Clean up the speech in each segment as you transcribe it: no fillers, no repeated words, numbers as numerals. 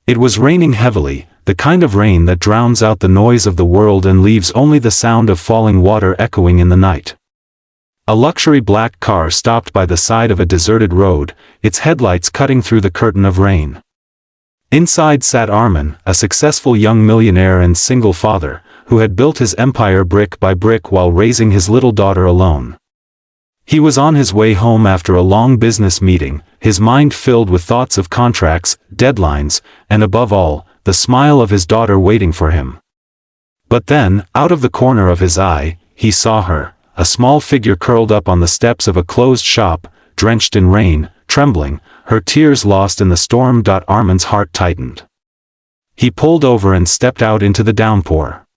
It was raining heavily, the kind of rain that drowns out the noise of the world and leaves only the sound of falling water echoing in the night. A luxury black car stopped by the side of a deserted road, its headlights cutting through the curtain of rain. Inside sat Armin, a successful young millionaire and single father, who had built his empire brick by brick while raising his little daughter alone. He was on his way home after a long business meeting, his mind filled with thoughts of contracts, deadlines, and above all, the smile of his daughter waiting for him. But then, out of the corner of his eye, he saw her, a small figure curled up on the steps of a closed shop, drenched in rain, trembling, her tears lost in the storm. Armin's heart tightened. He pulled over and stepped out into the downpour.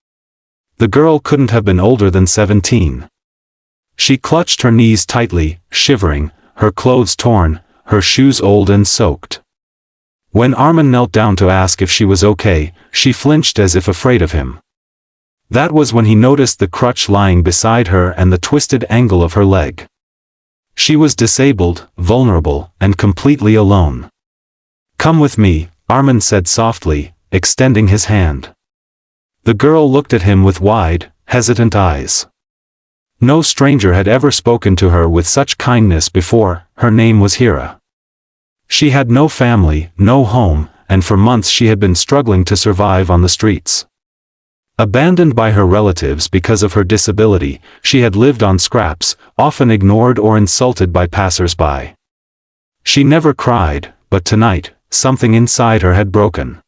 The girl couldn't have been older than 17. She clutched her knees tightly, shivering, her clothes torn, her shoes old and soaked. When Armin knelt down to ask if she was okay, she flinched as if afraid of him. That was when he noticed the crutch lying beside her and the twisted angle of her leg. She was disabled, vulnerable, and completely alone. "Come with me," Armin said softly, extending his hand. The girl looked at him with wide, hesitant eyes. No stranger had ever spoken to her with such kindness before. Her name was Hira. She had no family, no home, and for months she had been struggling to survive on the streets. Abandoned by her relatives because of her disability, she had lived on scraps, often ignored or insulted by passers-by. She never cried, but tonight, something inside her had broken.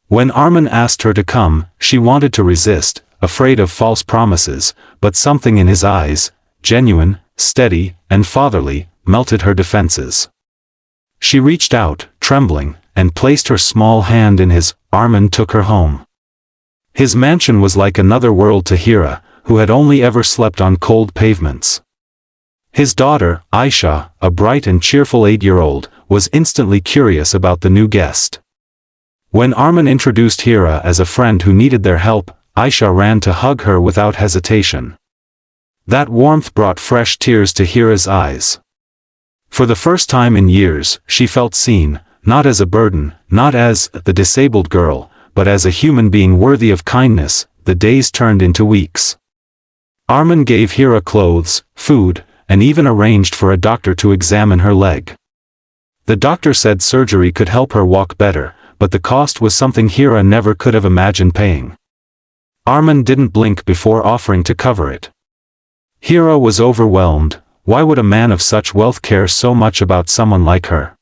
When Armin asked her to come, she wanted to resist, afraid of false promises, but something in his eyes, genuine, steady, and fatherly, melted her defenses. She reached out, trembling, and placed her small hand in his. Armin took her home. His mansion was like another world to Hira, who had only ever slept on cold pavements. His daughter, Aisha, a bright and cheerful 8-year-old, was instantly curious about the new guest. When Armin introduced Hira as a friend who needed their help, Aisha ran to hug her without hesitation. That warmth brought fresh tears to Hira's eyes. For the first time in years, she felt seen, not as a burden, not as the disabled girl, but as a human being worthy of kindness. The days turned into weeks. Armin gave Hira clothes, food, and even arranged for a doctor to examine her leg. The doctor said surgery could help her walk better, but the cost was something Hira never could have imagined paying. Armin didn't blink before offering to cover it. Hira was overwhelmed. Why would a man of such wealth care so much about someone like her?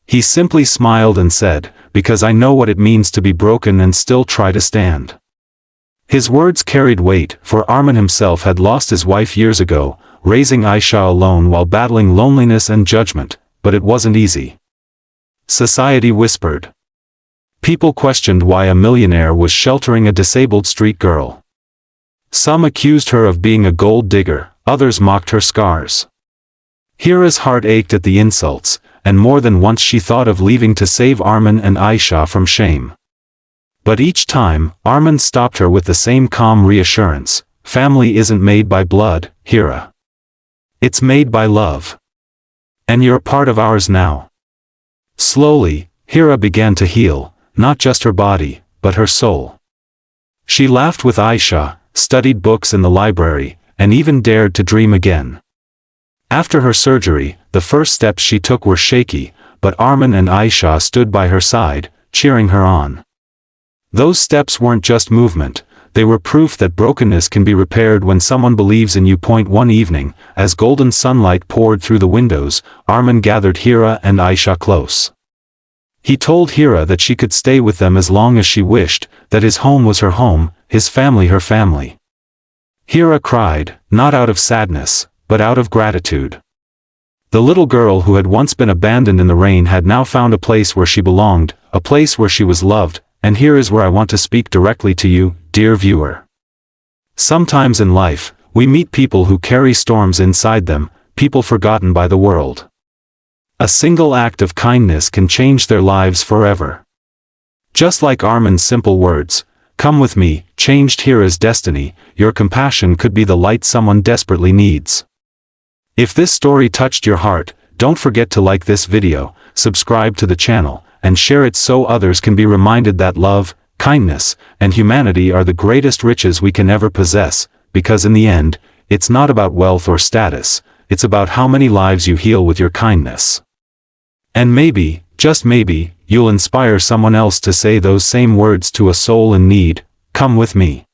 He simply smiled and said, "Because I know what it means to be broken and still try to stand." His words carried weight, for Armin himself had lost his wife years ago, raising Aisha alone while battling loneliness and judgment, but it wasn't easy. Society whispered. People questioned why a millionaire was sheltering a disabled street girl. Some accused her of being a gold digger, others mocked her scars. Hira's heart ached at the insults, and more than once she thought of leaving to save Armin and Aisha from shame. But each time, Armin stopped her with the same calm reassurance. "Family isn't made by blood, Hira. It's made by love. And you're part of ours now." Slowly, Hira began to heal, not just her body, but her soul. She laughed with Aisha, studied books in the library, and even dared to dream again. After her surgery, the first steps she took were shaky, but Armin and Aisha stood by her side, cheering her on. Those steps weren't just movement, they were proof that brokenness can be repaired when someone believes in you. One evening, as golden sunlight poured through the windows, Armin gathered Hira and Aisha close. He told Hira that she could stay with them as long as she wished, that his home was her home, his family her family. Hira cried, not out of sadness, but out of gratitude. The little girl who had once been abandoned in the rain had now found a place where she belonged, a place where she was loved. And here is where I want to speak directly to you, dear viewer. Sometimes in life, we meet people who carry storms inside them, people forgotten by the world. A single act of kindness can change their lives forever. Just like Armin's simple words, "Come with me," changed Hira's destiny. Your compassion could be the light someone desperately needs. If this story touched your heart, don't forget to like this video, subscribe to the channel, and share it so others can be reminded that love, kindness, and humanity are the greatest riches we can ever possess, because in the end, it's not about wealth or status, it's about how many lives you heal with your kindness. And maybe, just maybe, you'll inspire someone else to say those same words to a soul in need. Come with me.